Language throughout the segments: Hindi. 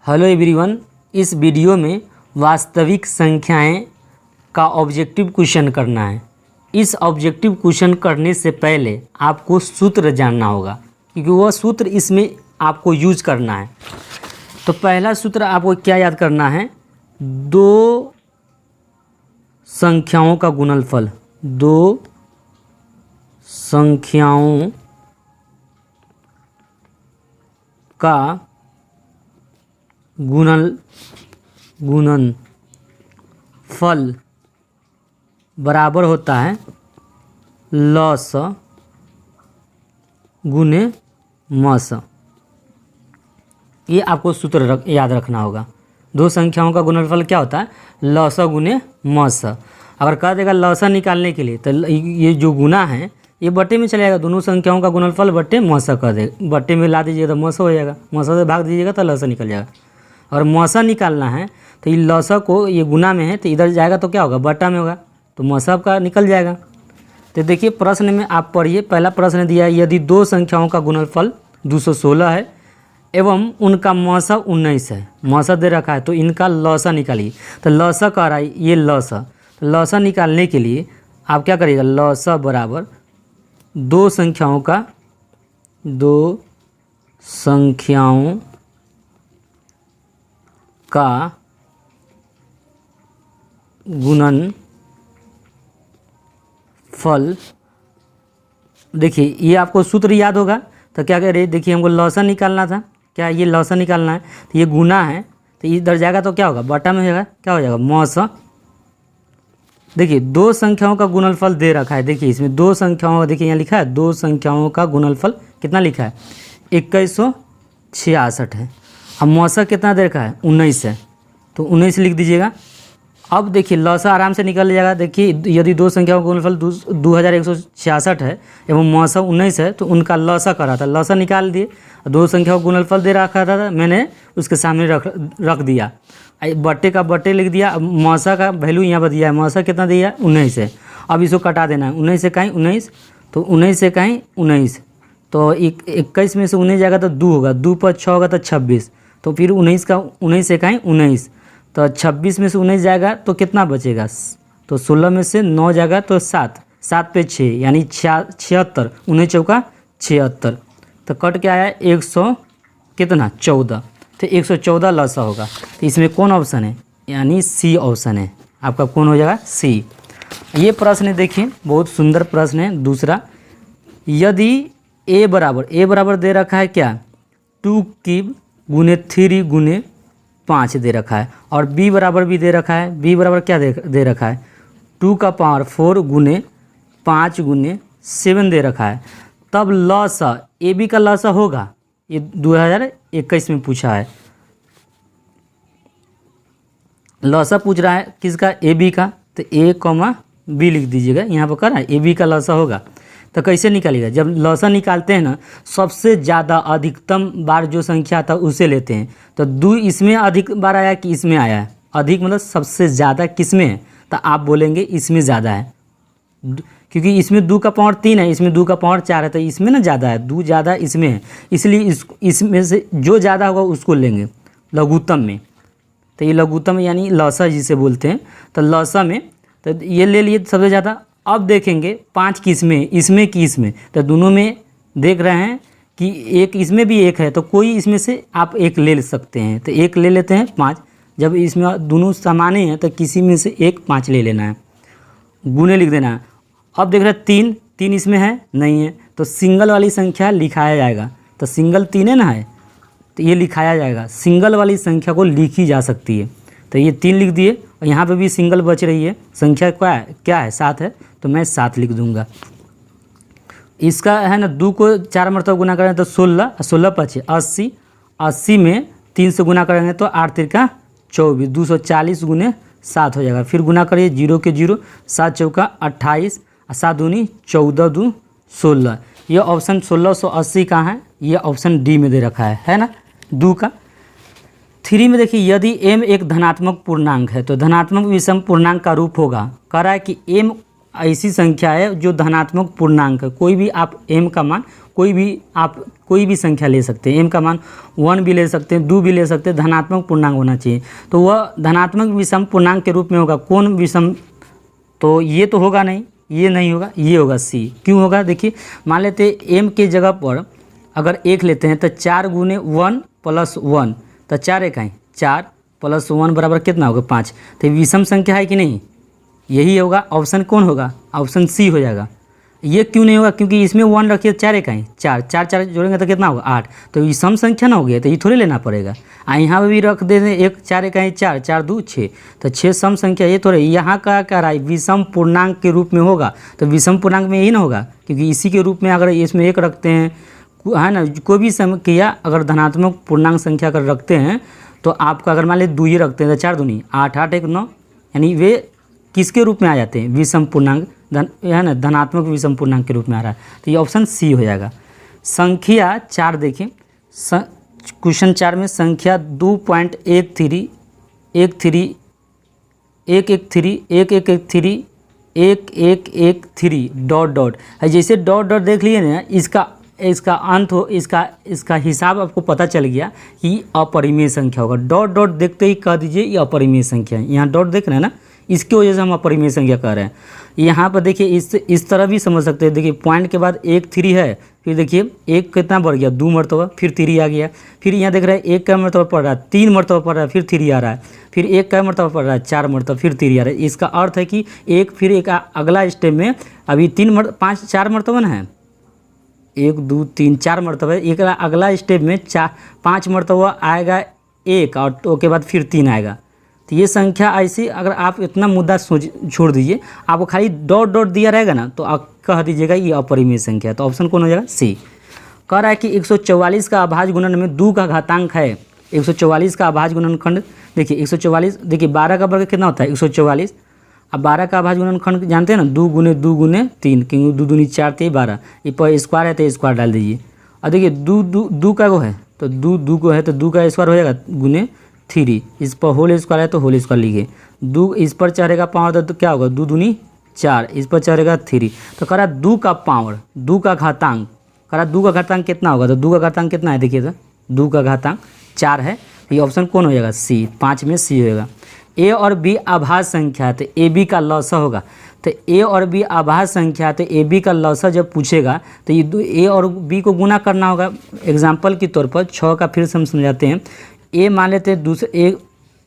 हेलो एवरीवन, इस वीडियो में वास्तविक संख्याएं का ऑब्जेक्टिव क्वेश्चन करना है। इस ऑब्जेक्टिव क्वेश्चन करने से पहले आपको सूत्र जानना होगा, क्योंकि वह सूत्र इसमें आपको यूज करना है। तो पहला सूत्र आपको क्या याद करना है? दो संख्याओं का गुणनफल, दो संख्याओं का गुणनफल बराबर होता है लस गुने मस। ये आपको सूत्र याद रखना होगा। दो संख्याओं का गुणनफल क्या होता है? लस गुने मस। अगर कह देगा लसा निकालने के लिए, तो ये जो गुना है ये बट्टे में चले जाएगा। दोनों संख्याओं का गुणनफल बट्टे मसा कर देगा। बट्टे में ला दीजिएगा तो मसा हो जाएगा, मसा से भाग दीजिएगा तो लसा निकल जाएगा। और मसा निकालना है तो ये लसा को, ये गुना में है तो इधर जाएगा तो क्या होगा? बट्टा में होगा, तो मसा का निकल जाएगा। तो देखिए प्रश्न में आप पढ़िए। पहला प्रश्न दिया है, यदि दो संख्याओं का गुणनफल 216 है एवं उनका मसा 19 है, मसा दे रखा है, तो इनका लसा निकालिए। तो लसा कह रहा है ये लसा, तो लसा निकालने के लिए आप क्या करिएगा? लसा बराबर दो संख्याओं का गुणनफल। देखिए ये आपको सूत्र याद होगा। तो क्या कह रहे? देखिए हमको लसा निकालना था, क्या ये लसा निकालना है, तो ये गुना है तो इधर जाएगा तो क्या होगा? बटा में हो जाएगा, क्या हो जाएगा? मौसा। देखिए दो संख्याओं का गुणनफल दे रखा है। देखिए इसमें दो संख्याओं, देखिए यहाँ लिखा है दो संख्याओं का गुणनफल कितना लिखा है? 2166 है। अब मौसा कितना दे रखा है? 19 है, तो 19 लिख दीजिएगा। अब देखिए लसा आराम से निकल जाएगा। देखिए यदि दो संख्याओं का गुणनफल 2166 है एवं मौसा 19 है, तो उनका लसा कर रहा था, लसा निकाल दिए। दो संख्याओं का गुणनफल दे रखा था, मैंने उसके सामने रख दिया। बट्टे का बट्टे लिख दिया। अब मौसा का वैल्यू यहाँ पर दिया है, मौसा कितना दिया है? 19 है। अब इसको कटा देना है। 19 से कहीं 19, तो 19 से कहीं 19, तो 21 में से 19 जाएगा तो 2 होगा, 2 पर 6 होगा तो 26, तो फिर 19 से कहीं 19, तो 26 में से 19 जाएगा तो कितना बचेगा? तो 16 में से 9 जाएगा तो 7, 7 पे 6 यानी 76, 19 चौका 76, तो कट के आया 100 कितना? 14, तो 114 लसा होगा। तो इसमें कौन ऑप्शन है? यानी सी ऑप्शन है आपका। कौन हो जाएगा? सी। ये प्रश्न देखिए बहुत सुंदर प्रश्न है। दूसरा, यदि ए बराबर दे रखा है क्या? 2 क्यूब गुने 3 गुने 5 दे रखा है, और बी बराबर भी दे रखा है। बी बराबर क्या दे रखा है? 2 का पावर 4 गुने 5 गुने 7 दे रखा है। तब लसा ए बी का लसा होगा। ये 2021 में पूछा है। लसा पूछ रहा है किसका? ए बी का, तो ए कॉमा बी लिख दीजिएगा। यहाँ पर कर रहा है ए बी का लसा होगा। तो कैसे निकालिएगा? जब लसा निकालते हैं ना, सबसे ज़्यादा अधिकतम बार जो संख्या था उसे लेते हैं। तो 2 इसमें अधिक बार आया कि इसमें आया है? अधिक मतलब सबसे ज़्यादा किस में है? तो आप बोलेंगे इसमें ज़्यादा है, क्योंकि इसमें 2 का पावर 3 है, इसमें 2 का पावर 4 है, तो इसमें ना ज़्यादा है, 2 ज़्यादा इसमें है। इसलिए इसमें से जो ज़्यादा होगा उसको लेंगे लघुत्तम में। तो ये लघुत्तम यानी लसा जिसे बोलते हैं। तो लसा में तो ये ले लिए सबसे ज़्यादा। अब देखेंगे 5 किस में, इसमें कि इसमें, तो दोनों में देख रहे हैं कि एक इसमें भी एक है, तो कोई इसमें से आप एक ले सकते हैं। तो एक ले लेते हैं 5। जब इसमें दोनों समान हैं तो किसी में से एक 5 ले लेना है, गुने लिख देना है। अब देख रहे हैं 3 इसमें है नहीं है, तो सिंगल वाली संख्या लिखाया जाएगा। तो सिंगल 3 है ना है, तो ये लिखाया जाएगा। सिंगल वाली संख्या को लिखी जा सकती है। तो ये 3 लिख दिए, और यहाँ पे भी सिंगल बच रही है। संख्या क्या है? 7 है, तो मैं 7 लिख दूंगा। इसका है ना 2 को 4 मरतबा गुना करें तो 16, 16 5 80, 80 में 3 से गुना करेंगे तो 8 3 24, 240 गुने 7 हो जाएगा। फिर गुना करिए 0 के 0, 7 चौका 28, 7 दूनी 14, 2 16। ये ऑप्शन 1680 का है। ये ऑप्शन डी में दे रखा है ना 2 का। 3 में देखिए, यदि m एक धनात्मक पूर्णांक है तो धनात्मक विषम पूर्णांक का रूप होगा। कह रहा है कि m ऐसी संख्या है जो धनात्मक पूर्णांक है। कोई भी आप m का मान कोई भी आप कोई भी संख्या ले सकते हैं। m का मान 1 भी ले सकते हैं, 2 भी ले सकते हैं, धनात्मक पूर्णांक होना चाहिए। तो वह धनात्मक विषम पूर्णांक के रूप में होगा। कौन विषम? तो ये तो होगा नहीं, ये नहीं होगा, ये होगा सी। क्यों होगा? देखिए मान लेते हैं m के जगह पर अगर 1 लेते हैं तो 4 गुने 1 प्लस 1, तो 4 1 4 प्लस 1 बराबर कितना होगा? 5। तो विषम संख्या है कि नहीं? यही होगा। ऑप्शन कौन होगा? ऑप्शन सी हो जाएगा। ये क्यों नहीं होगा? क्योंकि इसमें 1 रखिए, 4 1 4 4 4 जोड़ेंगे तो कितना होगा? 8। तो विषम संख्या ना हो गया, तो ये थोड़ी लेना पड़ेगा। यहाँ पे भी रख दे दें 1 4 1 4 4 2 6, तो 6 सम संख्या। ये थोड़े यहाँ का कह रहा है विषम पूर्णांक के रूप में होगा, तो विषम पूर्णांक में यही ना होगा, क्योंकि इसी के रूप में अगर इसमें 1 रखते हैं, है ना, कोई भी संख्या अगर धनात्मक पूर्णांक संख्या अगर रखते हैं तो आपका अगर मान लीजिए 2 ही रखते हैं तो 4 दूनी 8 8 1 9, यानी वे किसके रूप में आ जाते हैं? विषम पूर्णांक, है ना, धनात्मक विषम पूर्णांक के रूप में आ रहा है। तो ये ऑप्शन सी हो जाएगा। संख्या 4 देखिए, क्वेश्चन 4 में संख्या 2.13 डॉट डॉट है। जैसे डॉट डॉट देख लिए ना, इसका अंत हो, इसका हिसाब आपको पता चल गया कि अपरिमेय संख्या होगा। डॉट डॉट देखते ही कह दीजिए ये अपरिमेय संख्या है। यहाँ डॉट देख रहे हैं ना, इसकी वजह से हम अपरिमेय संख्या कह रहे हैं। यहाँ पर देखिए इस तरह भी समझ सकते हैं। देखिए पॉइंट के बाद 1 3 है, फिर देखिए 1 कितना बढ़ गया? 2 मरतबा, फिर 3 आ गया। फिर यहाँ देख रहे हैं 1 का मरतबा पड़ रहा है, 3 मरतबा पड़ रहा है, फिर 3 आ रहा है। फिर 1 का मरतबा पड़ रहा है 4 मरतबा, फिर 3 आ रहा है। इसका अर्थ है कि फिर एक अगला स्टेप में अभी 4 मरतबा ना है, 1 2 3 4 मरतबा। एक अगला स्टेप में 5 मरतबा आएगा 1, और उसके बाद फिर 3 आएगा। तो ये संख्या ऐसी, अगर आप इतना मुद्दा छोड़ दीजिए, आपको खाली डॉट डॉट दिया रहेगा ना, तो आप कह दीजिएगा ये अपरिमेय संख्या है। तो ऑप्शन कौन हो जाएगा? सी। कह रहा है कि 144 का अभाज्य गुणन में 2 का घातांक है। 144 का अभाज्य गुणनखंड देखिए, 144 देखिए 12 का वर्ग कितना होता है? 144। अब 12 का अभाज्य गुणनखंड जानते हैं ना, 2 गुने 2 गुने 3, क्योंकि 2 दूनी 4 3 12, ये पर स्क्वायर है तो स्क्वायर डाल दीजिए। और देखिए 2 का वो है तो 2 को है तो 2 का स्क्वायर हो जाएगा गुने 3, इस पर होल स्क्वायर है तो होल स्क्वायर लिखिए। 2 इस पर चढ़ेगा पावर तो क्या होगा? 2 दूनी 4, इस पर चढ़ेगा 3। तो कह रहा 2 का पावर, 2 का घातांक, कह रहा 2 का घातांक कितना होगा? तो 2 का घातांक कितना है? देखिए तो 2 का घातांक 4 है। ये ऑप्शन कौन हो जाएगा? सी। 5 में सी होगा। ए और बी अभाज्य संख्या है तो ए बी का लौसा होगा। तो ए और बी अभाज्य संख्या है तो ए बी का लौसा जब पूछेगा तो ये ए और बी को गुना करना होगा। एग्जाम्पल के तौर पर 6 का फिर से हम समझाते हैं। ए मान लेते हैं दूसरे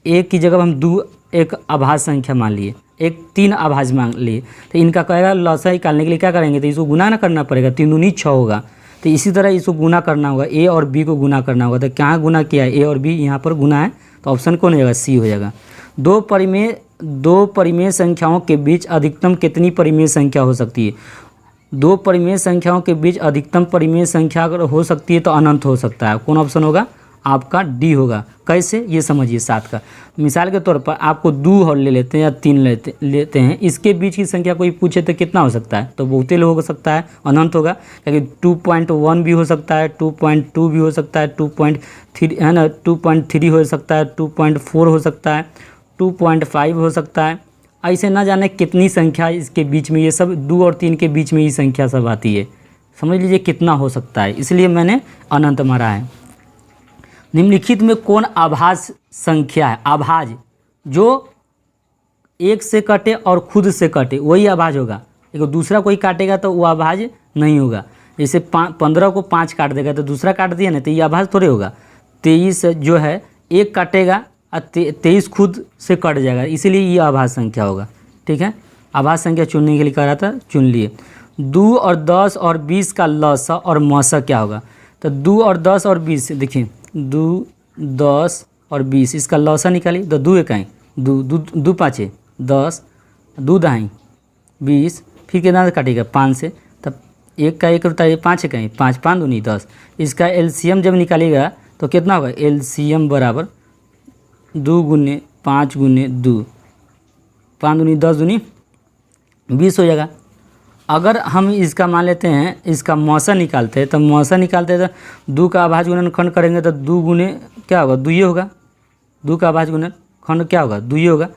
एक की जगह हम 2 एक अभाज्य संख्या मान लिए, एक 3 अभाज्य मान लिए, तो इनका कहेगा लौसा निकालने के लिए क्या करेंगे? तो इसको गुना ना करना पड़ेगा, 3 दूनी 6 होगा। तो इसी तरह इसको गुना करना होगा, ए और बी को गुना करना होगा। तो क्या गुना किया है? ए और बी यहाँ पर गुना है, तो ऑप्शन कौन हो जाएगा? सी हो जाएगा। दो परिमेय संख्याओं के बीच अधिकतम कितनी परिमेय संख्या हो सकती है? 2 परिमेय संख्याओं के बीच अधिकतम परिमेय संख्या अगर हो सकती है तो अनंत हो सकता है। कौन ऑप्शन होगा? आपका डी होगा। कैसे? ये समझिए 7 का। मिसाल के तौर पर आपको 2 और ले लेते हैं या 3 लेते हैं, इसके बीच की संख्या कोई पूछे तो कितना हो सकता है? तो बहुते लोग हो सकता है, अनंत होगा। क्योंकि 2.1 भी हो सकता है, 2.2 भी हो सकता है, 2.3 है ना, 2.3 हो सकता है, 2.4 हो सकता है, 2.5 हो सकता है। ऐसे ना जाने कितनी संख्या इसके बीच में, ये सब 2 और 3 के बीच में ही संख्या सब आती है। समझ लीजिए कितना हो सकता है, इसलिए मैंने अनंत मारा है। निम्नलिखित में कौन अभाज्य संख्या है? अभाज्य जो 1 से कटे और खुद से कटे वही अभाज्य होगा। देखो दूसरा कोई काटेगा तो वो अभाज्य नहीं होगा। जैसे 15 को 5 काट देगा तो दूसरा काट दिया ना, तो ये अभाज्य थोड़े होगा। 23 जो है 1 काटेगा और 23 खुद से कट जाएगा, इसीलिए ये अभाज्य संख्या होगा। ठीक है, अभाज्य संख्या चुनने के लिए कह रहा था, चुन लिए। 2 और 10 और 20 का लौसा और मौसा क्या होगा? तो 2 और 10 और 20 देखिए, 2 10 और 20 इसका लौसा निकालिए। तो 2 1 2 5 10, 2 दहाई 20, फिर कितना काटेगा? 5 से, तब 1 का 1 होता है, 5 1 5 5 दूनी 10। इसका एलसीएम जब निकालिएगा तो कितना होगा? एलसीएम बराबर 2 गुने 5 गुने 2, 5 दूनी 10 दूनी 20 हो जाएगा। अगर हम इसका मान लेते हैं, इसका मौसा निकालते हैं, तो मौसा निकालते हैं तो 2 का अभाज्य गुणनखंड करेंगे तो 2 गुने क्या होगा? 2 ही होगा। 2 का अभाज्य गुणनखंड क्या होगा? 2 ही होगा।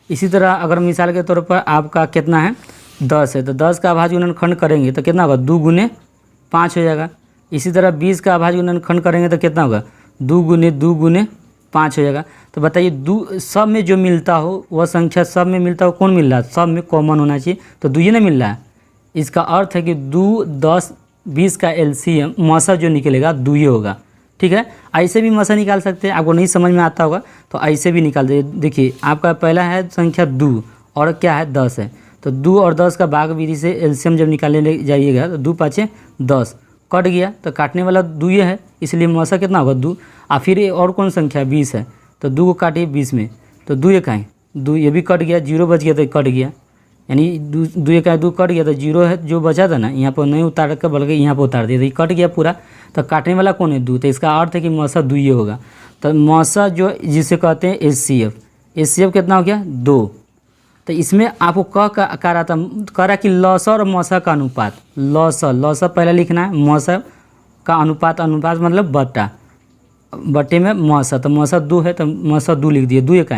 इसी तरह अगर मिसाल के तौर पर आपका कितना है? 10 है, तो 10 का अभाज्य गुणनखंड करेंगे तो कितना होगा? 2 गुने 5 हो जाएगा। इसी तरह 20 का अभाज्य गुणनखंड करेंगे तो कितना होगा, 2 गुने 2 गुने 5 हो जाएगा। तो बताइए सब में जो मिलता हो वह संख्या सब में मिलता हो कौन मिल रहा है, सब में कॉमन होना चाहिए, तो 2 ही ना मिल रहा है। इसका अर्थ है कि 2, 10, 20 का एलसीएम मौसा जो निकलेगा 2 ही होगा। ठीक है, ऐसे भी मौसा निकाल सकते हैं, आपको नहीं समझ में आता होगा तो ऐसे भी निकाल दे। देखिए आपका पहला है संख्या 2 और क्या है 10 है, तो 2 और 10 का भाग विधि से एलसीएम जब निकालने जाइएगा तो 2 5 10 कट गया, तो काटने वाला 2 ही है, इसलिए मौसा कितना होगा 2। और फिर ये और कौन संख्या 20 है, तो 2 को काटिए 20 में, तो 2 एक है 2, ये भी कट गया, 0 बच गया तो कट गया, यानी 2 एक 2 कट गया, तो 0 है जो बचा था ना यहाँ पर नहीं उतार कर बल्कि यहाँ पर उतार दिया, तो ये कट गया पूरा। तो काटने वाला कौन है 2, तो इसका अर्थ है कि मौसा 2 ही होगा। तो मौसा जो जिसे कहते हैं एचसीएफ कितना हो गया 2। तो इसमें आपको कह रहा कि लौसा और मौसा का अनुपात, लौसा पहले लिखना है, मौसा का अनुपात मतलब बट्टे में मौसा, तो मौसा 2 है तो मौसा 2 लिख दिए, 2 एक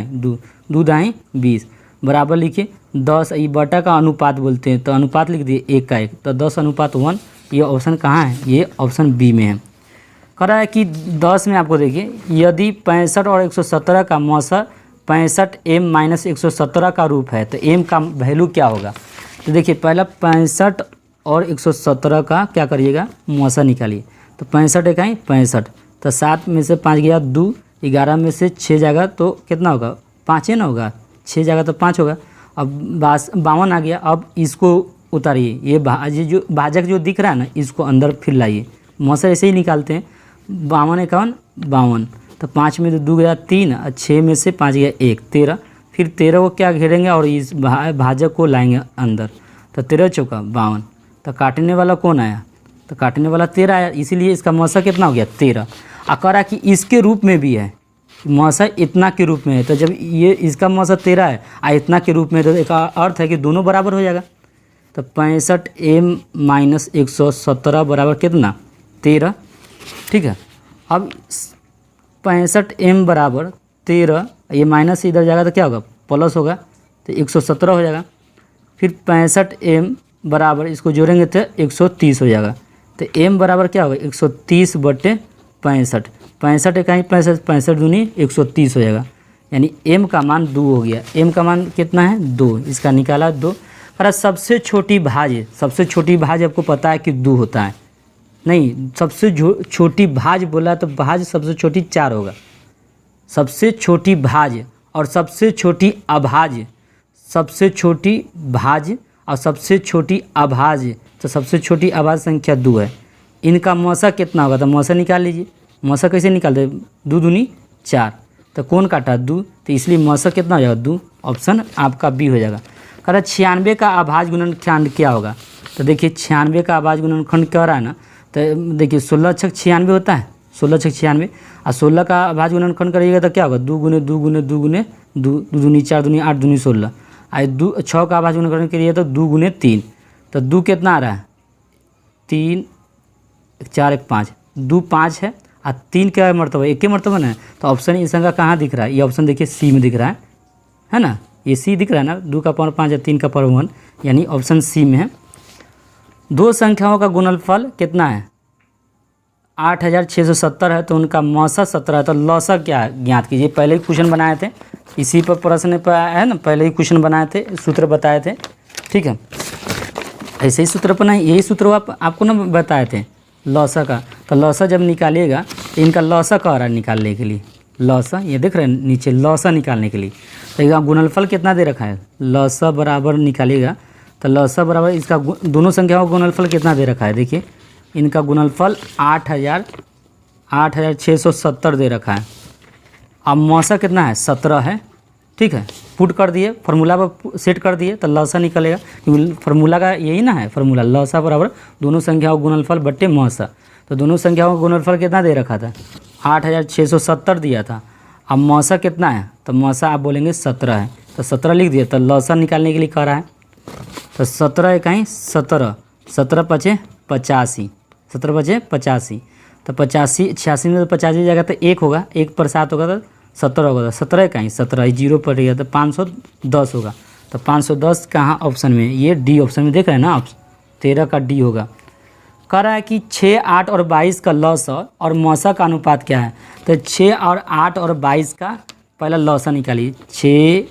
2 दाएँ 20 बराबर लिखिए 10, ये बटा का अनुपात बोलते हैं तो अनुपात लिख दिए 1 का 1, तो 10:1। ये ऑप्शन कहाँ है, ये ऑप्शन बी में है। कह रहा है कि 10 में आपको देखिए यदि 65 और 117 का मौसा 65m - 117 का रूप है तो m का वैल्यू क्या होगा। तो देखिए पहला 65 और 117 का क्या करिएगा मौसा निकालिए, तो 65 एक 65, तो 7 में से 5 गया 2, 11 में से 6 जाएगा तो कितना होगा 5 ना होगा, 6 जाएगा तो 5 होगा। अब 52 आ गया, अब इसको उतारिए, ये भाजक जो दिख रहा है ना इसको अंदर फिर लाइए, मौसा ऐसे ही निकालते हैं। 52 51 52, तो 5 में तो 2 गया 3 और 6 में से 5 गया 1 13, फिर 13 को क्या घेरेंगे और इस भाजक को लाएंगे अंदर, तो 13 चौका 52, तो काटने वाला कौन आया, तो काटने वाला 13 आया, इसीलिए इसका मौसा कितना हो गया 13। अकरा कि इसके रूप में भी है, मौसा इतना के रूप में है, तो जब ये इसका मौसा 13 है और इतना के रूप में, तो इसका अर्थ है कि दोनों बराबर हो जाएगा। तो 65m - 117 बराबर कितना 13। ठीक है, अब 65m बराबर 13, ये माइनस इधर जाएगा तो क्या होगा प्लस होगा, तो 117 हो जाएगा। फिर 65m बराबर इसको जोड़ेंगे तो 130 हो जाएगा, तो m बराबर क्या होगा 130/65, 65 इकाई 65, 65 दूनी 130 हो जाएगा, यानी m का मान 2 हो गया। m का मान कितना है 2, इसका निकाला 2। पर सबसे छोटी भाज आपको पता है कि 2 होता है, नहीं सबसे छोटी भाज बोला तो भाज सबसे छोटी 4 होगा, सबसे छोटी भाज और सबसे छोटी अभाज, सबसे छोटी भाज और सबसे छोटी अभाज, तो सबसे छोटी अभाज संख्या 2 है। इनका मौसा कितना होगा, तो मौसा निकाल लीजिए। मौसा कैसे निकालते, 2 दूनी 4, तो कौन काटा 2, तो इसलिए मौसा कितना हो जाएगा 2, ऑप्शन आपका बी हो जाएगा। कह रहा 96 का अभाज्य गुणनखंड क्या होगा, तो देखिए 96 का अभाज्य गुणनखंड क्या रहा है ना, तो देखिए 16 छक 96 होता है, 16 छक 96, और 16 का अभाज्य गुणनखंड करिएगा तो क्या होगा 2 गुने 2 गुने 2 गुने 2, 2 दूनी 4 दूनी 8 दूनी 16, और 6 का अभाज्य गुणनखंड करिएगा तो 2 गुने 3, तो 2 कितना आ रहा है 3 4 1 5, 2 5 है और 3 क्या मरतबा 1 के मरतबा ना, तो ऑप्शन इस संख्या कहाँ दिख रहा है, ये ऑप्शन देखिए सी में दिख रहा है ना, ये सी दिख रहा है ना, 2 का पावर 5 है 3 का पावर 1, यानी ऑप्शन सी में है। दो संख्याओं का गुणनफल कितना है 8670 है, तो उनका मौसा 17 है, तो लौसा क्या है ज्ञात कीजिए। पहले ही क्वेश्चन बनाए थे, इसी पर प्रश्न पर है ना, पहले ही क्वेश्चन बनाए थे, सूत्र बताए थे। ठीक है, ऐसे ही सूत्र पर नहीं, यही सूत्र आपको ना बताए थे लौसा का। तो लौसा जब निकालिएगा तो इनका लौसा कह रहा है निकालने के लिए, लौसा ये देख रहे हैं नीचे लौसा निकालने के लिए, तो यहाँ गुणनफल कितना दे रखा है, लौसा बराबर निकालिएगा तो लौसा बराबर इसका दोनों संख्याओं का गुणनफल कितना दे रखा है, देखिए इनका गुणनफल 8670 दे रखा है। अब मौसा कितना है 17 है। ठीक है, पुट कर दिए, फार्मूला पर सेट कर दिए तो लौसा निकलेगा, क्योंकि फार्मूला का यही ना है फार्मूला, लौसा बराबर दोनों संख्याओं का गुणनफल बट्टे मौसा। तो दोनों संख्याओं का गुणनफल कितना दे रखा था 8670 दिया था। अब मौसा कितना है, तो मौसा आप बोलेंगे 17 है, तो 17 लिख दिया, तो लौसा निकालने के लिए कह रहा है। तो 17 इकाई 17, 17 पचे 85, 17 बचे 85, तो 85 86 में तो 85 जाएगा तो 1 होगा, 1 पर 7 होगा तो 17 होगा, 17 इकाई 17 जीरो पर गया तो 510 होगा। तो 510 कहाँ ऑप्शन में, ये डी ऑप्शन में देख रहे हैं ना आप, 13 का डी होगा। कह रहा है कि 6, 8 और 22 का लॉस और मौसा का अनुपात क्या है। तो 6 और 8 और 22 का पहला लॉसा निकालिए। 6,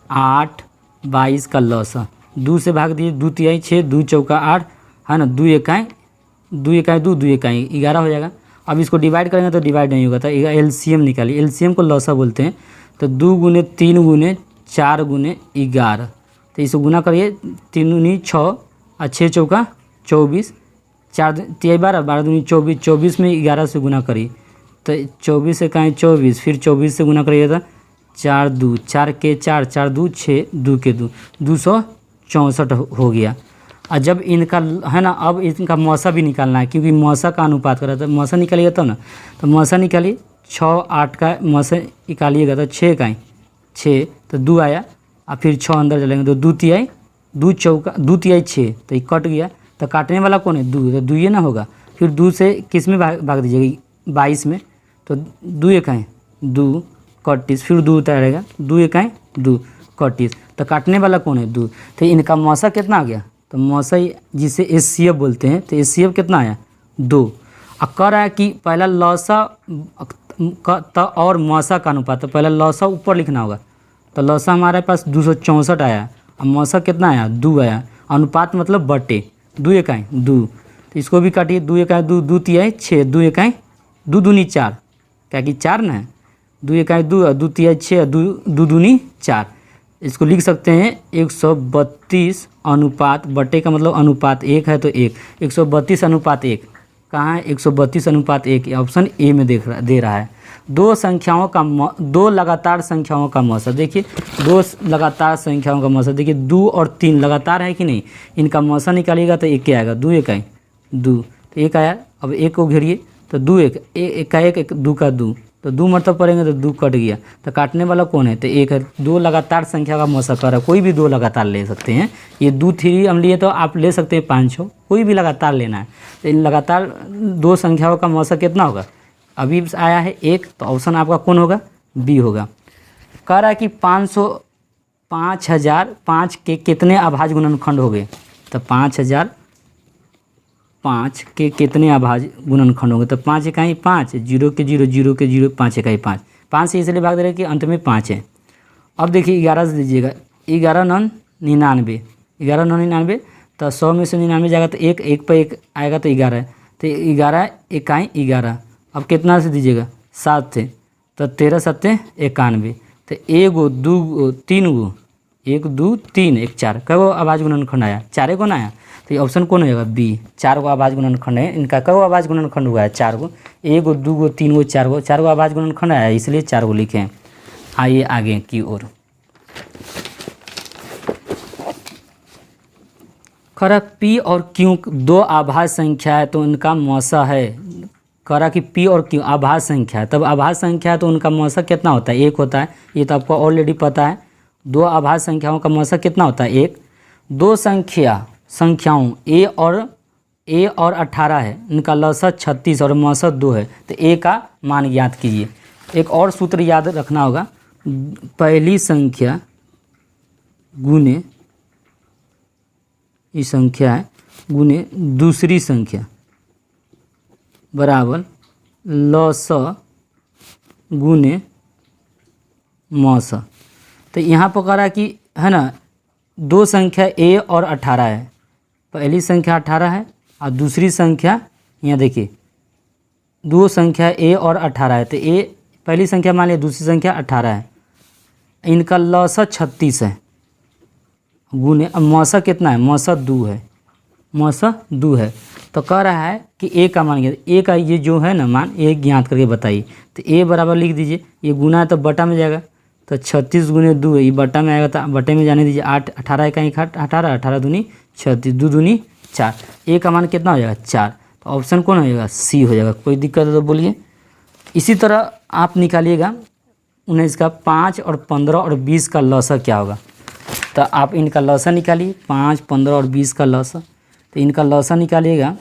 8, 22 का लॉसा 2 से भाग दिए, 2 तिहाई 6, 2 चौका 8 है ना, 2 इकाई 2 इकाई 2 2 इकाई 11 हो जाएगा। अब इसको डिवाइड करेंगे तो डिवाइड नहीं होगा, तो एलसीएम निकालिए। एलसीएम को लॉसा बोलते हैं। तो 2 गुने 3 गुने 4 गुने 11, तो इसको गुना करिए। 3 दूनी 6 और 6 चौका 24, 4 तिहाई 12, 12 दूनी 24, 24 में 11 से गुना करिए तो 24 से कहीं 24, फिर 24 से गुना करिए तो 4 2, 4 के 4, 4 2 6, 2 के 2, 264 हो गया। और जब इनका है ना, अब इनका मौसा भी निकालना है, क्योंकि मौसा का अनुपात करा था। मौसा निकालिएगा तब ना, तो मौसा निकालिए। 6, 8 का मौसा निकालिएगा तो 6 का 6, तो 2 आया और फिर 6 अंदर चलेंगे तो 2 तिहाई 2 चौका 2 तिहाई 6, तो ये कट गया। तो काटने वाला कौन है? 2, तो 2 ये ना होगा। फिर 2 से किस में भाग दीजिएगा? 22 में, तो 2 इकाई 2 31, फिर 2 उतारेगा, 2 इकाई 2 31, तो काटने वाला कौन है? 2। तो इनका मौसा कितना आ गया? तो मौसा जिसे एचसीएफ बोलते हैं, तो एचसीएफ कितना आया? 2। अब कह रहा है कि पहला लौसा और मौसा का अनुपात, तो पहला लौसा ऊपर लिखना होगा। तो लौसा हमारे पास 264 आया और मौसा कितना आया? 2 आया। अनुपात मतलब बटे, 2 इकाई 2, तो इसको भी काटिए। 2 इकाई 2, 2 तिहाई 6, 2 इकाई 2 दूनी 4, क्या कि 4 ना है। 2 इकाई 2 और 2 तिहाई 6, 2 दूनी 4। इसको लिख सकते हैं 132 अनुपात बटे का मतलब अनुपात 1 है तो 1, 132 अनुपात 1 कहाँ है? 132 अनुपात 1 ऑप्शन ए में दे रहा है। दो लगातार संख्याओं का मौसा, देखिए 2 लगातार संख्याओं का मौसा, देखिए 2 और 3 लगातार है कि नहीं। इनका मौसा निकालिएगा तो 1 क्या आएगा? 2 इकाई 2, तो 1 आया। अब 1 को घेरिए तो 2 1 का 1 2 का 2, तो 2 मरतब पड़ेंगे तो 2 कट गया। तो काटने वाला कौन है? तो 1 है। 2 लगातार संख्या का मौसा कर रहा है, कोई भी 2 लगातार ले सकते हैं। ये 2 3 हम लिए तो आप ले सकते हैं 5 6, कोई भी लगातार लेना है। तो इन लगातार 2 संख्याओं का मौसा कितना होगा? अभी आया है 1, तो ऑप्शन आपका कौन होगा? बी होगा। कह रहा है कि 5005 के कितने अभाज्य गुणनखंड हो गए? तो 5005 के कितने अभाज्य गुणनखंड होंगे? तो 5 इकाई 5, 0 के 0, 0 के 0, 5 इकाई 5, 5 से इसलिए भाग दे रहे हैं कि अंत में 5 है। अब देखिए 11 से दीजिएगा। 11 9 99, 11 9 99, तो 100 में से 99 जाएगा तो 1 पर 1 आएगा तो 11 है। तो 11 इकाई 11। अब कितना से दीजिएगा? 7 थे, तो 13 7 91, तो 1 2 3 1 2 3 1 4 कगो अभाज्य गुणनखंड आया? 4 को ना आया। तो ये ऑप्शन कौन होगा? बी। 4 गो अभाज्य गुणनखंड है इनका। कगो अभाज्य गुणनखंड हुआ है? 4 गो। 1 2 3 4 गो अभाज्य गुणनखंड आया, इसलिए 4 गो लिखे हैं। आइए आगे की ओर। करा पी और क्यू 2 अभाज्य संख्या है तो उनका मौसा है। करा कि पी और क्यू अभाज्य संख्या है, तब अभाज्य संख्या है तो उनका मौसा कितना होता है? 1 होता है। ये तो आपको ऑलरेडी पता है। 2 अभाज्य संख्याओं का मौसा कितना होता है? 1। 2 संख्याओं ए और 18 है, इनका लौसा 36 और मौसा 2 है, तो ए का मान ज्ञात कीजिए। एक और सूत्र याद रखना होगा, पहली संख्या गुने ये संख्या है गुने दूसरी संख्या बराबर लौसा गुने मौसा। तो यहाँ पर कह रहा है कि है ना 2 संख्या ए और 18 है। पहली संख्या 18 है और दूसरी संख्या यहाँ देखिए 2 संख्या ए और 18 है, तो ए पहली संख्या मान लिया, दूसरी संख्या 18 है। इनका लौसा 36 है गुने अब मौसा कितना है? मौसा 2 है। मौसा 2 है तो कह रहा है कि ए का मान ज्ञात। ए का ये जो है ना मान ए ज्ञात करके बताइए। तो ए बराबर लिख दीजिए, ये गुना है तो बटा में जाएगा, तो 36 गुने 2 ये बटा में आएगा, तो बटे में जाने दीजिए। 8 18 का 18, 18 दूनी 36, 2 दूनी 4। ए का मान कितना हो जाएगा? 4। तो ऑप्शन कौन हो जाएगा? सी हो जाएगा। कोई दिक्कत है तो बोलिए। इसी तरह आप निकालिएगा 19 का 5 और 15 और 20 का लौसा क्या होगा? तो आप इनका लौसा निकालिए, 5 15 और 20 का लौसा। तो इनका लौसा निकालिएगा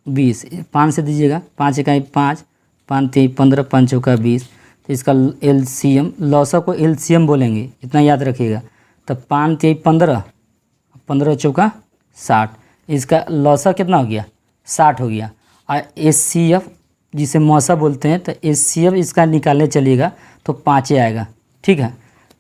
20, 5 से दीजिएगा, 5 इकाई 5, 5 3 15, 5 चौका 20। तो इसका एलसीएम, लौसा को एलसीएम बोलेंगे, इतना याद रखिएगा। तो 5 3 15, 15 चौका 60, इसका लौसा कितना हो गया 60 हो गया। और HCF जिसे मौसा बोलते हैं तो HCF इसका निकालने चलिएगा तो 5 आएगा। ठीक है,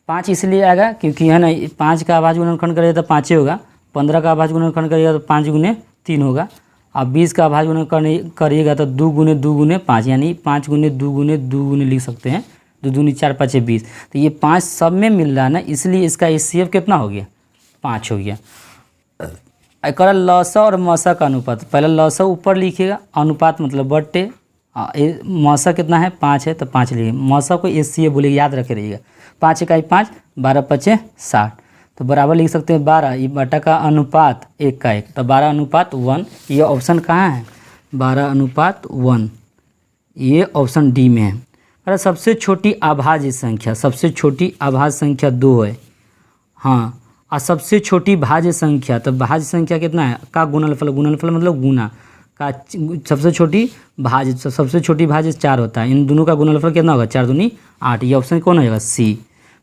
5 इसलिए आएगा क्योंकि है ना 5 का आभाज्य गुणनखंड करिएगा तो 5 होगा, 15 का आभाज्य गुणनखंड करिएगा तो 5 गुने 3 होगा, और 20 का आभाज्य गुणनखंड करिएगा तो 2 गुने 2 गुने 5 यानी 5 गुने 2 गुने 2 गुने लिख सकते हैं, 2 दूनी 4 5 20। तो ये 5 सब में मिल रहा है ना, इसलिए इसका HCF कितना हो गया 5 हो गया। एक लौसा और मौसा का अनुपात, पहले लौसा ऊपर लिखिएगा, अनुपात मतलब बट्टे, मौसा कितना है 5 है तो 5 लिखिए। मौसा को HCF बोलिए, याद रखे रहिएगा। 5 इकाई 5, 12 पचे 60, तो बराबर लिख सकते हैं 12, ये बटा का अनुपात 1 का 1, तो 12 अनुपात 1। ये ऑप्शन कहाँ है 12 अनुपात 1, ये ऑप्शन डी में है। अरे सबसे छोटी अभाज्य संख्या, सबसे छोटी अभाज्य संख्या 2 है। हाँ, और सबसे छोटी भाज्य संख्या, तो भाज्य संख्या कितना है का गुणनफल, गुणनफल मतलब गुना का, सबसे छोटी भाज्य, सबसे छोटी भाज्य 4 होता है। इन दोनों का गुणनफल कितना होगा 4 दूनी 8। ये ऑप्शन कौन होगा सी।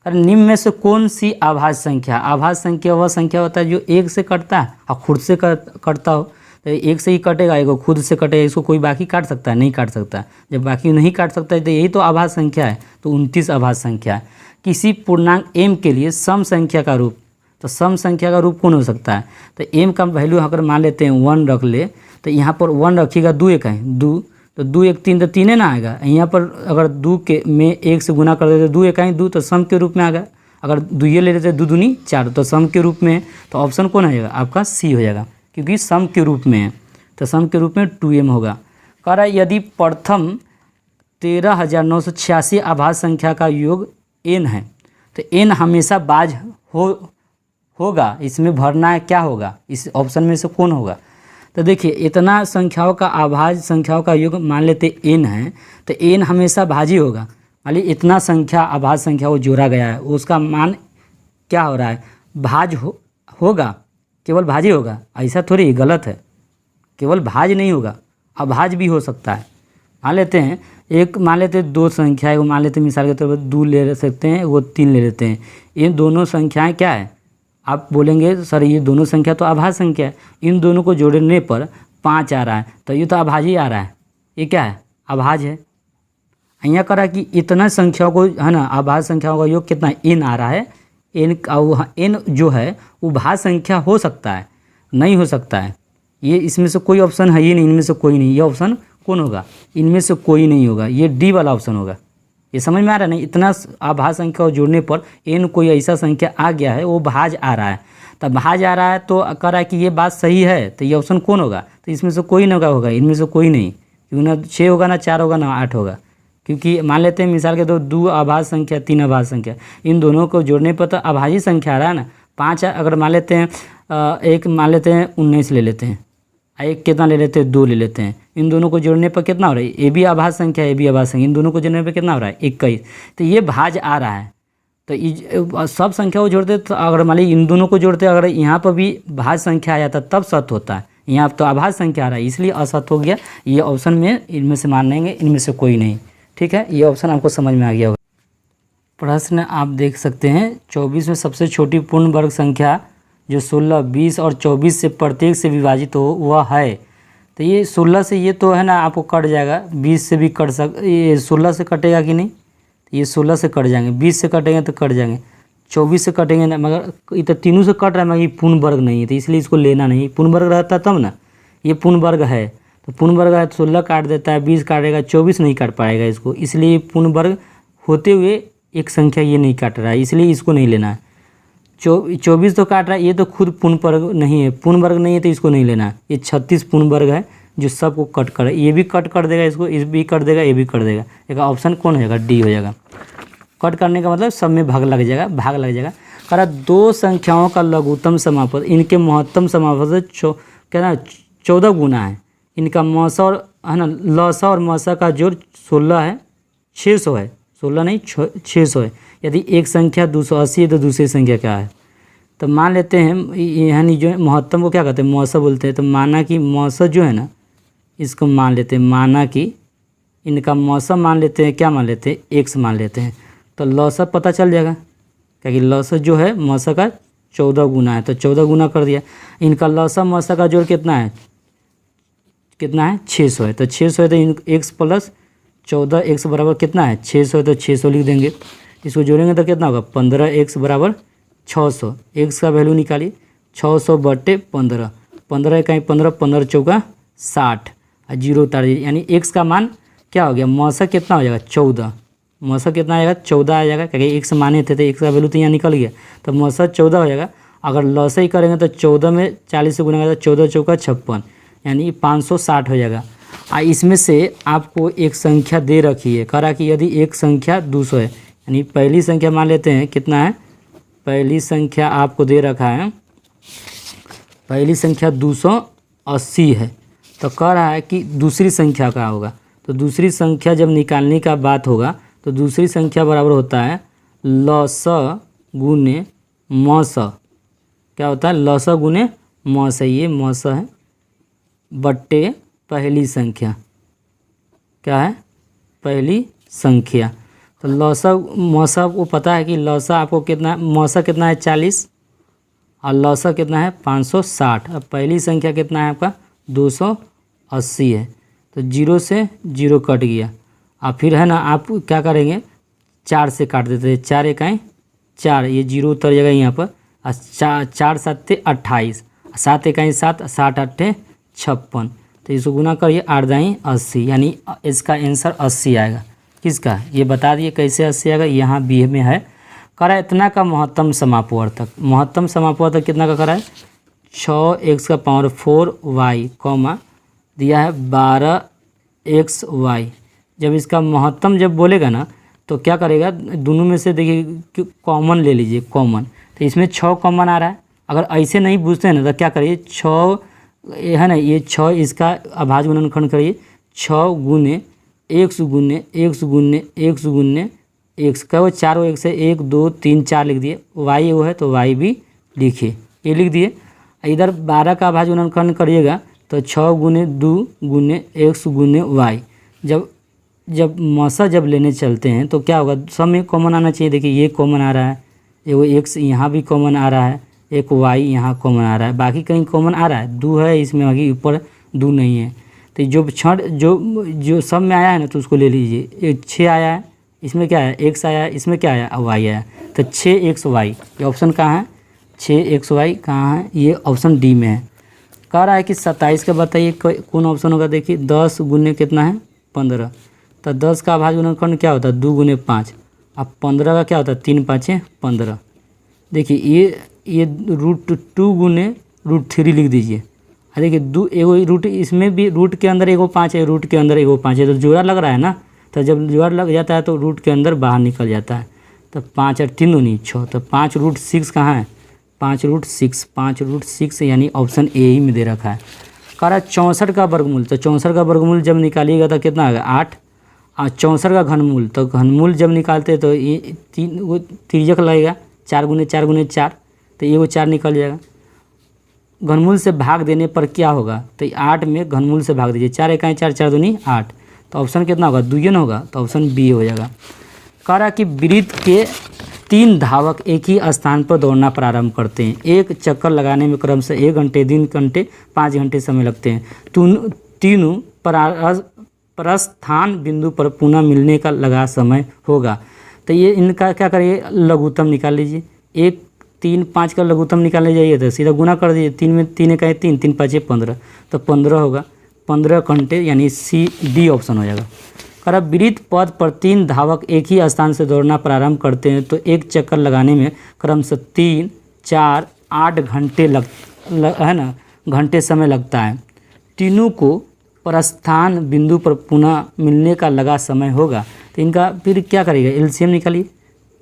अरे निम्न में से कौन सी अभाज्य संख्या, अभाज्य संख्या वह संख्या होता है जो 1 से कटता है और खुद से कटता हो। तो 1 से ही कटेगा, एगो खुद से कटेगा, इसको कोई बाकी काट सकता है नहीं काट सकता। जब बाकी नहीं काट सकता है तो यही तो अभाज्य संख्या है, तो 29 अभाज्य संख्या है। किसी पूर्णांक m के लिए सम संख्या का रूप, तो सम संख्या का रूप कौन हो सकता है, तो m का वैल्यू अगर मान लेते हैं 1 रख ले, तो यहाँ पर 1 रखिएगा, 2 1 है 2, तो 2 1 3 तो 3 है ना आएगा। यहाँ पर अगर 2 के में 1 से गुना कर देते 2 1 2, तो सम के रूप में आ गया। अगर 2 ये ले लेते 2 दूनी 4, तो सम के रूप में, तो ऑप्शन कौन आएगा आपका सी हो जाएगा, क्योंकि सम के रूप में है, तो सम के रूप में 2m होगा। कह रहा है यदि प्रथम 13,986 अभाज्य संख्या का योग n है, तो n हमेशा बाज होगा, इसमें भरना है क्या होगा, इस ऑप्शन में से कौन होगा। तो देखिए इतना संख्याओं का अभाज्य संख्याओं का योग मान लेते n है, तो n हमेशा भाजी होगा। मान लीजिए इतना संख्या अभाज्य संख्या वो जोड़ा गया है, उसका मान क्या हो रहा है भाज होगा, केवल भाजी होगा, ऐसा थोड़ी गलत है, केवल भाज नहीं होगा अभाज भी हो सकता है। मान लेते हैं एक, मान लेते हैं 2 संख्या, वो मान लेते हैं मिसाल के तौर पर 2 ले सकते हैं, वो 3 ले लेते हैं। ये दोनों संख्याएं क्या है, आप बोलेंगे सर ये दोनों संख्या तो अभाज्य संख्या है, इन दोनों को जोड़ने पर 5 आ रहा है, तो ये तो अभाज्य ही आ रहा है, ये क्या है अभाज्य है। यहाँ करा कि इतना संख्याओं को है ना अभाज्य संख्याओं का योग कितना n आ रहा है, n जो है वो भाज्य संख्या हो सकता है नहीं हो सकता है, ये इसमें से कोई ऑप्शन है ही नहीं, इनमें से कोई नहीं। ये ऑप्शन कौन होगा, इनमें से कोई नहीं होगा, ये डी वाला ऑप्शन होगा। ये समझ में आ रहा है नहीं, इतना अभाज्य संख्या जोड़ने पर n कोई ऐसा संख्या आ गया है वो भाज आ रहा है, तब भाज आ रहा है तो कह रहा है कि ये बात सही है, तो ये ऑप्शन कौन होगा, तो इसमें से कोई ना होगा, इनमें से कोई नहीं, क्योंकि ना 6 होगा ना 4 होगा ना 8 होगा। क्योंकि मान लेते हैं मिसाल के 2 अभाज्य संख्या 3 अभाज्य संख्या, इन दोनों को जोड़ने पर तो अभाज्य संख्या आ रहा है ना। 5 अगर मान लेते हैं, एक मान लेते हैं 19 ले लेते हैं, एक कितना ले लेते हैं 2 ले लेते हैं, इन दोनों को जोड़ने पर कितना हो रहा है, ए भी अभाज्य संख्या ए भी अभाज्य संख्या, इन दोनों को जोड़ने पर कितना हो रहा है 21, तो ये भाज आ रहा है। तो सब संख्या को जोड़ते, तो अगर मान लीजिए इन दोनों को जोड़ते, अगर यहाँ पर भी भाज्य संख्या आ जाता तब सत्य होता है, यहाँ तो अभाज्य संख्या आ रहा है इसलिए असत्य हो गया। ये ऑप्शन में इनमें से मान लेंगे, इनमें से कोई नहीं। ठीक है, ये ऑप्शन आपको समझ में आ गया होगा। प्रश्न आप देख सकते हैं 24 में सबसे छोटी पूर्ण वर्ग संख्या जो 16, 20 और 24 से प्रत्येक से विभाजित हो वह है। तो ये 16 से ये तो है ना आपको कट जाएगा, 20 से भी कट ये 16 से कटेगा कि नहीं, तो ये 16 से कट जाएंगे, 20 से कटेंगे तो कट जाएंगे, 24 से कटेंगे ना, मगर ये तो तीनों से कट रहा है मगर ये पूर्ण वर्ग नहीं है, तो इसलिए इसको लेना नहीं। पूर्ण वर्ग रहता तब ना, ये पूर्ण वर्ग है, तो पूर्ण वर्ग है 16 काट देता है, 20 काटेगा, 24 नहीं काट पाएगा इसको, इसलिए पूर्ण वर्ग होते हुए एक संख्या ये नहीं काट रहा है, इसलिए इसको नहीं लेना है। 24 तो काट रहा है, ये तो खुद पूर्ण वर्ग नहीं है, पूर्ण वर्ग नहीं है तो इसको नहीं लेना है। ये 36 पूर्ण वर्ग है जो सबको कट कर, ये भी कट कर देगा, इसको इस भी कट देगा, ये भी कर देगा। एक ऑप्शन कौन हो जाएगा डी हो जाएगा। कट करने का मतलब सब में भाग लग जाएगा, भाग लग जाएगा। करा 2 संख्याओं का लघुत्तम समापद इनके महत्तम समापद से क्या ना 14 गुना है। इनका मौसा और है ना लौसा और मौसा का जोड़ 16 है, 600 है, 16 नहीं 600 है। यदि एक संख्या 280 है तो दूसरी संख्या क्या है, तो मान लेते हैं यानी जो महत्तम को क्या कहते हैं मौसा बोलते हैं। तो माना कि मौसा जो है ना इसको मान लेते हैं, माना कि इनका मौसा मान लेते हैं, क्या मान लेते हैं x मान लेते हैं, तो लौसा पता चल जाएगा, क्योंकि लौसा जो है मौसा का 14 गुना है, तो 14 गुना कर दिया। इनका लसा मसा का जोड़ कितना है 600 है, तो 600 है तो x प्लस 14 x बराबर कितना है 600 है, तो 600 लिख देंगे। इसको जोड़ेंगे तो कितना होगा 15x बराबर 600। x का वैल्यू निकालिए 600 बटे 15, 15 इकाई 15, 15 चौका 60 और जीरो उतार दीजिए, यानी x का मान क्या हो गया मौसा कितना हो जाएगा 14, मौसा कितना आएगा 14 आ जाएगा, क्योंकि x माने थे तो x का वैल्यू तो यहाँ निकल गया, तो मौसा 14 हो जाएगा। अगर लसा ही करेंगे तो 14 में 40 से गुना करेंगे तो 14 चौका 56, यानी 560 हो जाएगा। इसमें से आपको एक संख्या दे रखी है, करा कि यदि एक संख्या 200 है, यानी पहली संख्या मान लेते हैं कितना है, पहली संख्या आपको दे रखा है, पहली संख्या 280 है, तो कह रहा है कि दूसरी संख्या क्या होगा, तो दूसरी संख्या जब निकालने का बात होगा तो दूसरी संख्या बराबर होता है लसा गुने मौसा, क्या होता है लसा गुने मौसा, ये मौसा है बट्टे पहली संख्या, क्या है पहली संख्या। तो लसा मौसा को पता है कि लसा आपको कितना है, मौसा कितना है 40 और लसा कितना है 560, अब पहली संख्या कितना है आपका 280 है, तो जीरो से जीरो कट गया। अब फिर है ना आप क्या करेंगे 4 से काट देते हैं, 4 इकाई 4, ये जीरो उतर जाएगा यहाँ पर, और 4 7 28, 7 इकाई 7, 7 8 56, तो इसको गुना करिए 8 दाई 80, यानी इसका आंसर 80 आएगा। किसका ये बता दिए कैसे 80 आएगा, यहाँ बी में है। करा इतना का महत्तम समापवर्तक, महत्तम समापवर्तक कितना का करा है 6x⁴y कॉमा दिया है 12xy। जब इसका महत्तम जब बोलेगा ना तो क्या करेगा, दोनों में से देखिए कॉमन ले लीजिए, कॉमन, तो इसमें 6 कॉमन आ रहा है। अगर ऐसे नहीं पूछते हैं ना तो क्या करिए 6 है ना, ये 6 इसका अभाज्य गुणनखंड करिए 6 गुने x गुने x गुने x गुने x का, वो चारों एक से 1 2 3 4 लिख दिए, y वो है तो y भी लिखिए, ये लिख दिए। इधर 12 का अभाज्य गुणनखंड करिएगा तो 6 गुने 2 गुने x गुने y। जब मौसा जब लेने चलते हैं तो क्या होगा, सब में कॉमन आना चाहिए। देखिए ये कॉमन आ रहा है, वो x यहाँ भी कॉमन आ रहा है, एक y यहाँ कॉमन आ रहा है, बाकी कहीं कॉमन आ रहा है 2 है इसमें, बाकी ऊपर 2 नहीं है। तो जो छठ जो सब में आया है ना तो उसको ले लीजिए। 6 आया है, इसमें क्या है x आया है, इसमें क्या आया y आया, तो 6xy, ये ऑप्शन कहाँ है 6xy कहाँ है, ये ऑप्शन डी में है। कह रहा है कि 27 का बताइए कौन ऑप्शन होगा। देखिए 10 गुने कितना है 15, तो 10 का अभाज्य गुणनखंड क्या होता है 2 गुने 5, अब 15 का क्या होता है 3 5 15। देखिए ये √2 गुने √3 लिख दीजिए। देखिए एगो रूट, इसमें भी रूट के अंदर एगो 5 है, रूट के अंदर एगो 5 है, तो जोड़ा लग रहा है ना, तो जब जोड़ा लग जाता है तो रूट के अंदर बाहर निकल जाता है, तो 5 और 3 दूनी 6, तो 5√6 कहाँ है 5√6 यानी ऑप्शन ए ही में दे रखा है। कह रहा है 64 का वर्गमूल, तो 64 का वर्गमूल जब निकालिएगा तो कितना आएगा 8, और 64 का घनमूल, तो घनमूल जब निकालते हैं तो ये 3 वो तिर्यक लगेगा, 4 गुने 4 गुने 4, तो ये वो 4 निकल जाएगा। घनमूल से भाग देने पर क्या होगा, तो 8 में घनमूल से भाग दीजिए, 4 इकाई 4 4 दूनी 8, तो ऑप्शन कितना होगा 2 होगा, तो ऑप्शन बी हो जाएगा। कह रहा कि वृत्त के 3 धावक एक ही स्थान पर दौड़ना प्रारंभ करते हैं, एक चक्कर लगाने में क्रमशः 1 घंटे 3 घंटे 5 घंटे समय लगते हैं, तीनों प्रस्थान बिंदु पर पुनः मिलने का लगा समय होगा। तो ये इनका क्या करिए लघुत्तम निकाल लीजिए, 1 3 5 का लघुत्तम निकालने जाइए तो सीधा गुना कर दीजिए, 3 में 3 इकाई 3 3 5 15, तो 15 होगा, 15 घंटे, यानी सी डी ऑप्शन हो जाएगा। कर वृत्त पथ पर 3 धावक एक ही स्थान से दौड़ना प्रारंभ करते हैं तो एक चक्कर लगाने में क्रमशः 3 4 8 घंटे है ना घंटे समय लगता है। तीनों को प्रस्थान बिंदु पर पुनः मिलने का लगा समय होगा। तो इनका फिर क्या करेगा एलसीएम निकालिए,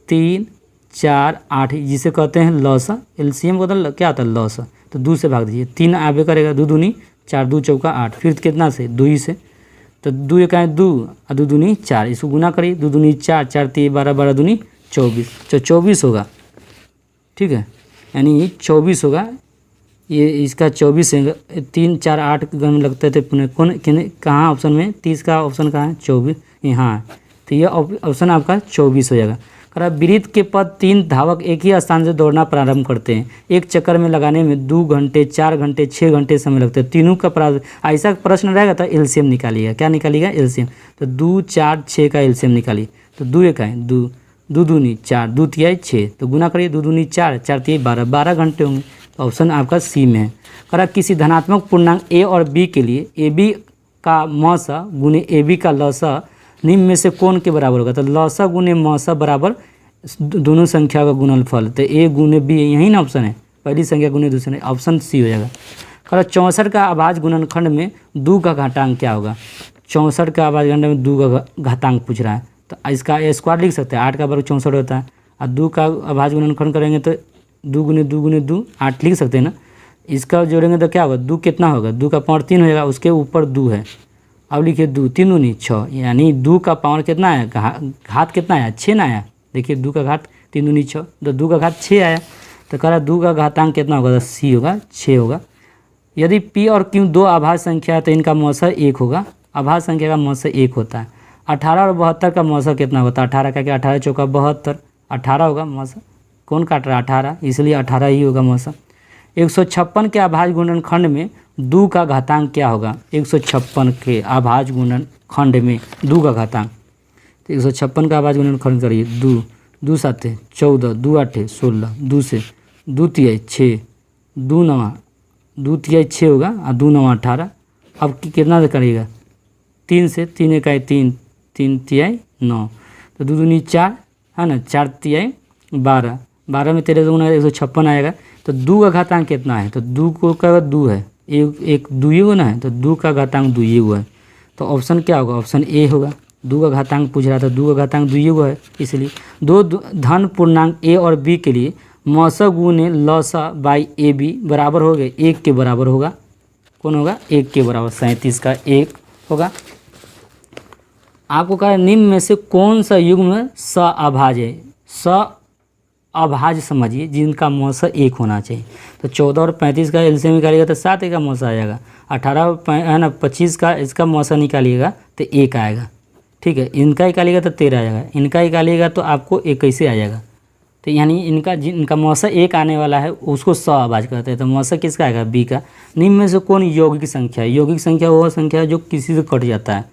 3 4 8 जिसे कहते हैं लौसा, एलसीएम का क्या होता है लौसा, तो 2 से भाग दीजिए, 3 आगे करेगा 2 दूनी 4 2 चौका 8, फिर कितना से 2 ही से, तो 2 इकाई 2 और 2 दूनी 4, इसको गुना करिए 2 दूनी 4 4 3 12 12 दूनी 24, तो 24 होगा, ठीक है, यानी 24 होगा। ये इसका 24 है, 3 4 8 गन लगते थे पुनः कौन कहाँ ऑप्शन में 30 का ऑप्शन कहाँ है 24 यहाँ है, तो ये ऑप्शन आपका 24 हो जाएगा। करा वृत्त के पद 3 धावक एक ही स्थान से दौड़ना प्रारंभ करते हैं। एक चक्कर में लगाने में 2 घंटे, 4 घंटे, 6 घंटे समय लगते हैं। तीनों का प्रारंभ ऐसा प्रश्न रहेगा तो एलसीएम निकालिएगा। क्या निकालिएगा? एलसीएम। तो 2, 4, 6 का एलसीएम निकालिए। तो 2 एक है 2, 2 दूनी 4, 2 तिहाई 6, तो गुना करिए 2 दूनी 4, 4 तिहाई 12, 12 घंटे होंगे। तो ऑप्शन आपका सी में है। करा किसी धनात्मक पूर्णांक ए और बी के लिए ए बी का मौसा गुने ए बी का लौसा निम्न में से कौन के बराबर होगा? तो लौसा गुने मौसा बराबर दोनों संख्या का गुणनफल। तो ए गुने बी, यही ना ऑप्शन है, पहली संख्या गुने दूसरी, ऑप्शन सी हो जाएगा। करा 64 का अभाज्य गुणनखंड में 2 का घातांक क्या होगा? 64 का अभाज्य खंड में 2 का घातांक पूछ रहा है, तो इसका स्क्वायर लिख सकते हैं। 8 का वर्ग 64 होता है, और 2 का अभाज्य गुणनखंड करेंगे तो 2 गुने 2 गुने 2 8 लिख सकते हैं ना। इसका जोड़ेंगे तो क्या होगा? 2 कितना होगा? 2 का पावर 3 हो जाएगा, उसके ऊपर 2 है। अब लिखिए 2, 3 दूनी 6, यानी 2 का पावर कितना है? घात कितना आया? 6 ना आया। देखिए 2 का घात 3 दूनी 6, तो 2 का घात 6 आया। तो कह रहा 2 का घातांक कितना होगा? तो सी होगा, 6 होगा। यदि पी और क्यू 2 अभाज्य संख्या है तो इनका मौसा 1 होगा। अभाज्य संख्या का मौसा 1 होता है। 18 और 72 का मौसा कितना होता है? 18 का क्या? 18 चौका 72, 18 होगा मौसा। कौन काट रहा है? 18, इसलिए 18 ही होगा मौसा। 156 के अभाज्य गुणनखंड में 2 का घातांक क्या होगा? 156 के अभाज्य गुणनखंड में 2 का घातांक, तो 156 का अभाज्य गुणनखंड करिए। 2, 2 7 14, 2 8 16, 2 से 2 तिहाई 6, 2 9, 2 तिहाई 6 होगा, और 2 9 18। अब कितना करिएगा? 3 से 3 इकाई 3, 3 तिहाई 9, तो 2 दूनी 4 है ना, 4 तिहाई 12, 12 में 13 गुना 156 आएगा। तो 2 का घातांक कितना है? तो 2 को क्या 2 है, एक 2 गुना है, तो 2 का घातांक 2 है। तो ऑप्शन क्या होगा? ऑप्शन ए होगा। 2 का घातांक पूछ रहा था, 2 का घातांक 2 है, इसलिए 2 धन पूर्णांक ए और बी के लिए मौसा गुने लौसा बाई ए बी बराबर हो गए 1 के बराबर होगा। कौन होगा? 1 के बराबर। 37 का 1 होगा। आपको कहा निम्न में से कौन सा युग्म स अभाज्य है? स अभाज्य समझिए जिनका मौसा 1 होना चाहिए। तो 14 और 35 का एलसीएम निकालिएगा तो 7 का मौसा आ जाएगा। 18 है ना 25 का इसका मौसा निकालिएगा तो 1 आएगा। ठीक है, इनका निकालिएगा तो 13 आ जाएगा, इनका निकालिएगा तो आपको 21 आ जाएगा। तो यानी इनका मौसा 1 आने वाला है, उसको स अभाज्य कहते हैं। तो मौसा किसका आएगा? बी का। निम्न में से कौन यौगिक संख्या है? यौगिक संख्या वो संख्या है जो किसी से कट जाता है।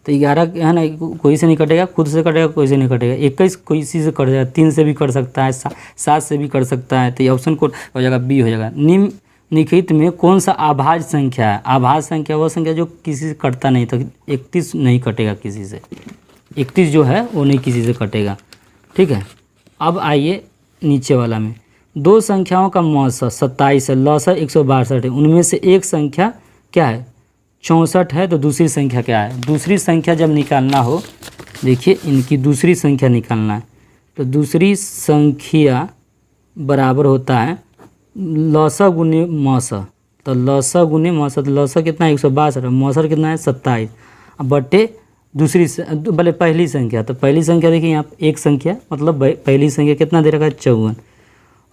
तो 11 है ना, कोई से नहीं कटेगा, खुद से कटेगा, कोई से नहीं कटेगा। 21 कोई से कट जाएगा, 3 से भी कट सकता है, 7 से भी कट सकता है। तो ये ऑप्शन कोड हो जाएगा बी हो जाएगा। निम्नलिखित में कौन सा अभाज्य संख्या है? अभाज्य संख्या वो संख्या जो किसी से कटता नहीं। तो 31 नहीं कटेगा किसी से, 31 जो है वो नहीं किसी से कटेगा। ठीक है, अब आइए नीचे वाला में। 2 संख्याओं का मौसा 27 है, लौसा 162 है, उनमें से एक संख्या क्या है? 64 है। तो दूसरी संख्या क्या है? दूसरी संख्या जब निकालना हो, देखिए इनकी दूसरी संख्या निकालना है, तो दूसरी संख्या बराबर होता है लौसा गुने मौसा। तो लौसा गुने मौसा, तो लौसा कितना है? 162, मौसा कितना है? 27, बटे दूसरी भले पहली संख्या। तो पहली संख्या देखिए यहाँ एक संख्या, मतलब पहली संख्या कितना दे रखा है? 54।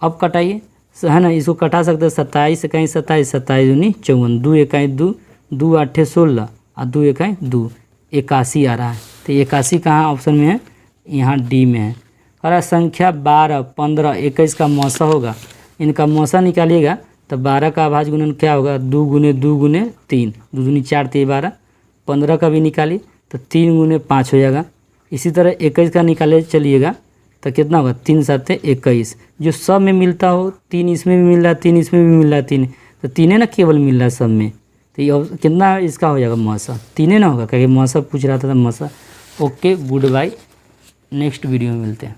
अब कटाइए है ना, इसको कटा सकते हैं। 27 इकाई 27, 27 दूनी 54, 2 इकाई 2, 2 8 16, और 2 इकाई 2, 81 आ रहा है। तो 81 कहाँ ऑप्शन में है? यहाँ डी में है। और संख्या 12, 15, 21 का मौसा होगा। इनका मौसा निकालिएगा तो 12 का अभाज्य गुणन क्या होगा? 2 गुने 2 गुने 3, 2 दूनी 4 3 12। 15 का भी निकालिए तो 3 गुने 5 हो जाएगा। इसी तरह 21 का निकाले चलिएगा तो कितना होगा? 3 7 21। जो सब में मिलता हो, 3 इसमें भी मिल रहा है, 3 इसमें भी मिल रहा है, 3 तो 3 ना केवल मिल रहा है सब में। तो ये कितना इसका हो जाएगा? मौसा 3 ना होगा, क्योंकि मौसा पूछ रहा था मौसा। Okay, good bye, next video में मिलते हैं।